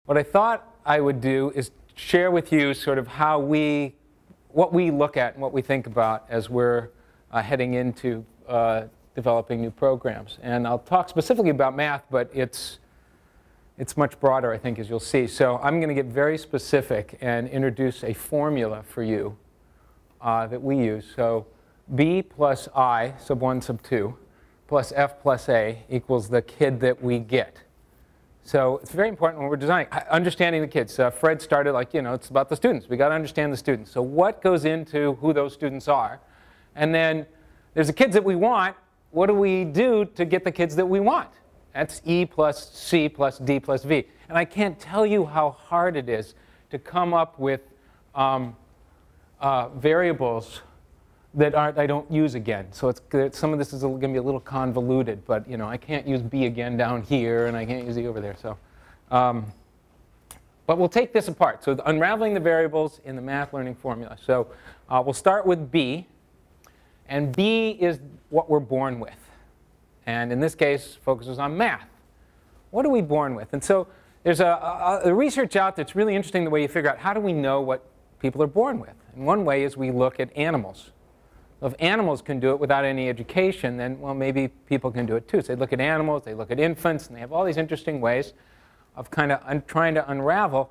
What I thought I would do is share with you sort of what we look at and what we think about as we're heading into developing new programs. And I'll talk specifically about math, but it's much broader, I think, as you'll see. So I'm going to get very specific and introduce a formula for you that we use. So B plus I sub 1 sub 2 plus F plus A equals the kid that we get. So it's very important when we're designing, understanding the kids. Fred started like, it's about the students. We've got to understand the students. So what goes into who those students are? And then there's the kids that we want. What do we do to get the kids that we want? That's E plus C plus D plus V. And I can't tell you how hard it is to come up with variables that I don't use again. So some of this is going to be a little convoluted, but I can't use B again down here, and I can't use E over there. So, but we'll take this apart. So unraveling the variables in the math learning formula. So we'll start with B, and B is what we're born with. And in this case, focuses on math. What are we born with? And so there's a research out that's really interesting the way you figure out how do we know what people are born with. And one way is we look at animals. If animals can do it without any education, then, well, maybe people can do it too. So they look at animals, they look at infants, and they have all these interesting ways of kind of trying to unravel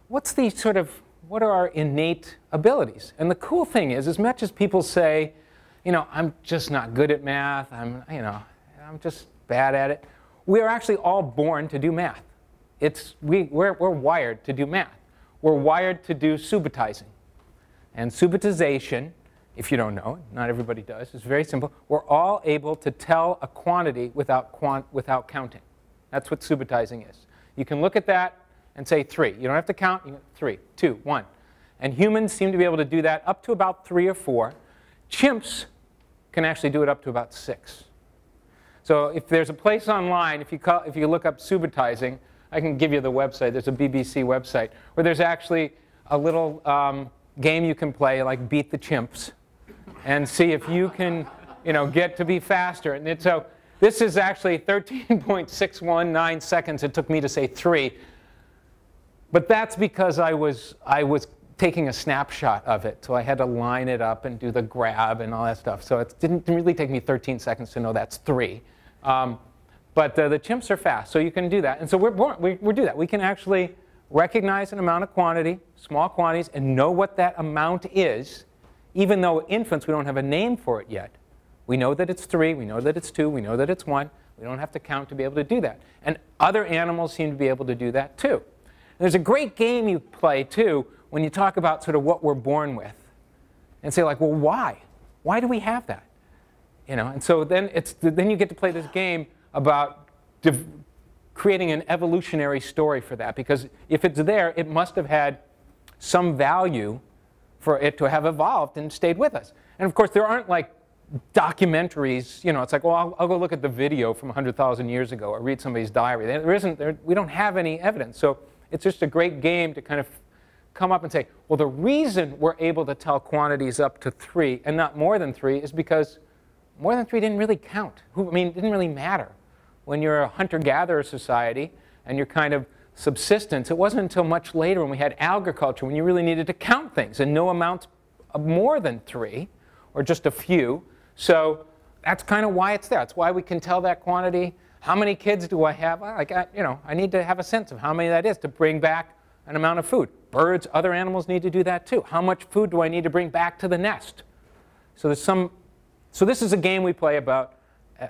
what are our innate abilities. And the cool thing is, as much as people say, I'm just not good at math, I'm just bad at it, we are actually all born to do math. We're wired to do math. We're wired to do subitizing. And subitization, if you don't know, not everybody does, it's very simple. We're all able to tell a quantity without counting. That's what subitizing is. You can look at that and say 3. You don't have to count. You go 3, 2, 1. And humans seem to be able to do that up to about 3 or 4. Chimps can actually do it up to about 6. So if there's a place online, if you look up subitizing, I can give you the website. There's a BBC website where there's actually a little game you can play, like Beat the Chimps, and see if you can get to be faster. And so this is actually 13.619 seconds it took me to say 3. But that's because I was taking a snapshot of it. So I had to line it up and do the grab and all that stuff. So it didn't really take me 13 seconds to know that's 3. But the chimps are fast, so you can do that. And so we do that. We can actually recognize an amount of quantity, small quantities, and know what that amount is. Even though infants, we don't have a name for it yet. We know that it's 3, we know that it's 2, we know that it's 1. We don't have to count to be able to do that. And other animals seem to be able to do that too. And there's a great game you play too when you talk about sort of what we're born with. And say like, well, why? Why do we have that? And so then you get to play this game about creating an evolutionary story for that. Because if it's there, it must have had some value for it to have evolved and stayed with us. And of course, there aren't like documentaries. It's like, well, I'll go look at the video from 100,000 years ago or read somebody's diary. We don't have any evidence. So it's just a great game to kind of come up and say, well, the reason we're able to tell quantities up to 3 and not more than 3 is because more than 3 didn't really count. It didn't really matter. When you're a hunter-gatherer society and you're kind of subsistence, it wasn't until much later when we had agriculture when you really needed to count things and know amounts of more than 3 or just a few. So that's kind of why it's there. That's why we can tell that quantity. How many kids do I have? I need to have a sense of how many that is to bring back an amount of food. Birds, other animals need to do that too. How much food do I need to bring back to the nest? So this is a game we play about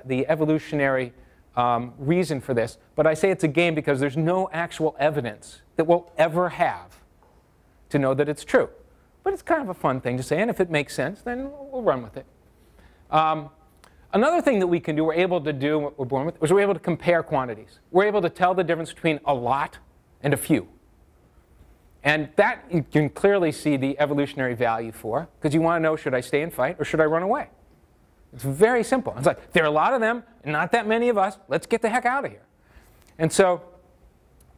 the evolutionary reason for this. But I say it's a game because there's no actual evidence that we'll ever have to know that it's true. But it's kind of a fun thing to say, and if it makes sense, then we'll run with it. Another thing that we can do, we're able to do what we're born with, is we're able to compare quantities. We're able to tell the difference between a lot and a few. And that you can clearly see the evolutionary value for, because you want to know, should I stay and fight or should I run away? It's very simple. It's like, there are a lot of them and not that many of us. Let's get the heck out of here. And so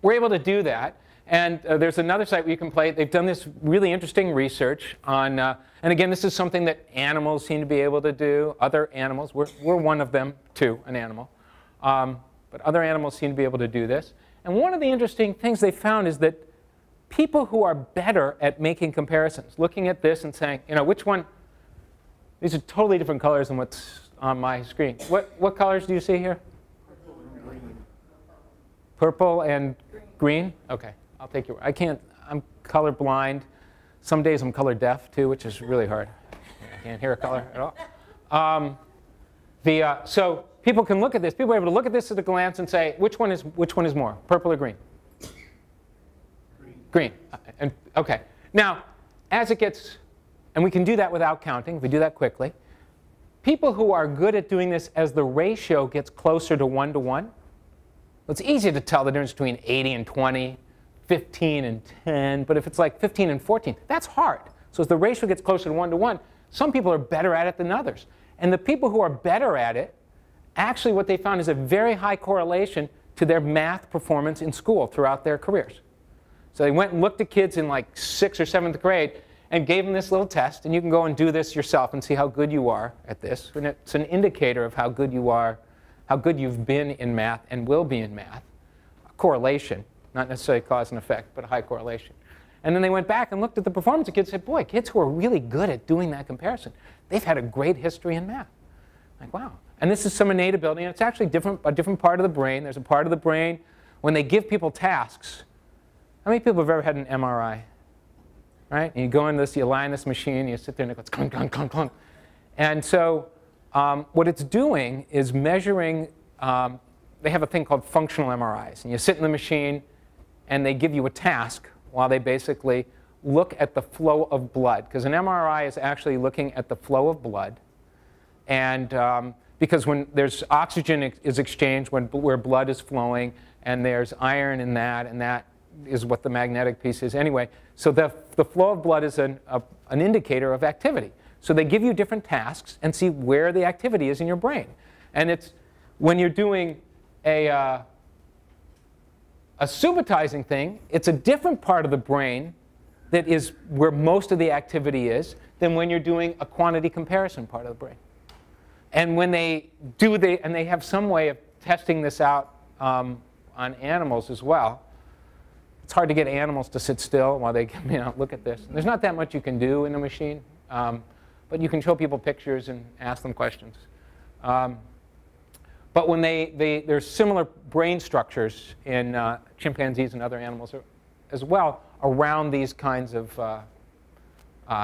we're able to do that. And there's another site where you can play. They've done this really interesting research on, and again, this is something that animals seem to be able to do. Other animals, we're one of them too, an animal. But other animals seem to be able to do this. And one of the interesting things they found is that people who are better at making comparisons, looking at this and saying, you know, which one, these are totally different colors than what's on my screen. What colors do you see here? Purple and green. Purple and green? OK, I'll take your word. I can't, I'm color blind. Some days I'm color deaf, too, which is really hard. I can't hear a color at all. So people can look at this. People are able to look at this at a glance and say, which one is more, purple or green? Green. And OK. Now, as it gets, and we can do that without counting. If we do that quickly. People who are good at doing this as the ratio gets closer to 1 to 1, it's easy to tell the difference between 80 and 20, 15 and 10. But if it's like 15 and 14, that's hard. So as the ratio gets closer to 1 to 1, some people are better at it than others. And the people who are better at it, actually what they found is a very high correlation to their math performance in school throughout their careers. So they went and looked at kids in like 6th or 7th grade and gave them this little test. And you can go and do this yourself and see how good you are at this. And it's an indicator of how good you are, how good you've been in math and will be in math. A correlation, not necessarily cause and effect, but a high correlation. And then they went back and looked at the performance of kids and said, boy, kids who are really good at doing that comparison, they've had a great history in math. Like, wow. And this is some innate ability. And it's actually a different part of the brain. There's a part of the brain when they give people tasks. How many people have ever had an MRI? Right? And you go into this, you lie in this machine, and you sit there, and it goes clunk, clunk, clunk, clunk. And so what it's doing is measuring. They have a thing called functional MRIs. And you sit in the machine, and they give you a task while they basically look at the flow of blood. Because an MRI is actually looking at the flow of blood. And because when there's oxygen is exchanged where blood is flowing, and there's iron in that, and that is what the magnetic piece is anyway. So the flow of blood is an indicator of activity. So they give you different tasks and see where the activity is in your brain. And it's when you're doing a subitizing thing, it's a different part of the brain that is where most of the activity is than when you're doing a quantity comparison part of the brain. And when they do, and they have some way of testing this out on animals as well. It's hard to get animals to sit still while they look at this. There's not that much you can do in a machine, but you can show people pictures and ask them questions. But when there's similar brain structures in chimpanzees and other animals as well around these kinds of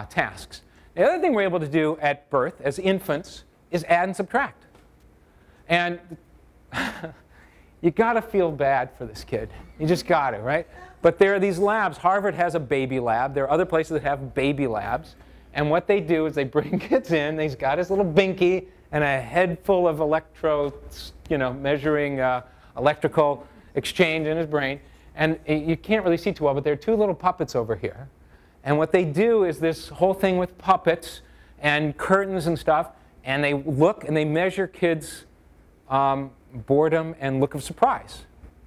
tasks. The other thing we're able to do at birth as infants is add and subtract. And you got to feel bad for this kid. You just got to, right? But there are these labs. Harvard has a baby lab. There are other places that have baby labs. And what they do is they bring kids in. He's got his little binky and a head full of electrodes, measuring electrical exchange in his brain. And you can't really see too well, but there are two little puppets over here. And what they do is this whole thing with puppets and curtains and stuff. And they look and they measure kids' boredom and look of surprise.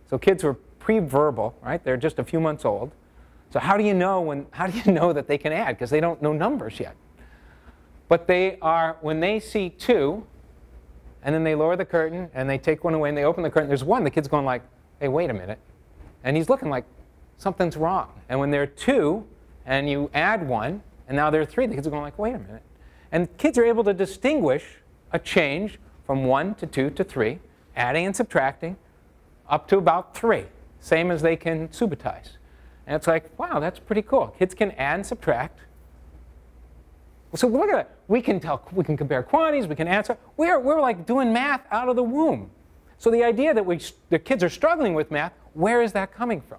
So kids who are pre-verbal, right? They're just a few months old. So how do you know that they can add? Because they don't know numbers yet. But they are, when they see 2, and then they lower the curtain, and they take one away, and they open the curtain, there's 1. The kid's going like, hey, wait a minute. And he's looking like something's wrong. And when there are 2, and you add 1, and now there are 3, the kids are going like, wait a minute. And kids are able to distinguish a change from 1 to 2 to 3, adding and subtracting, up to about 3, same as they can subitize. And it's like, wow, that's pretty cool. Kids can add and subtract. So look at that. We can compare quantities. We can answer. We're like doing math out of the womb. So the idea that the kids are struggling with math, where is that coming from?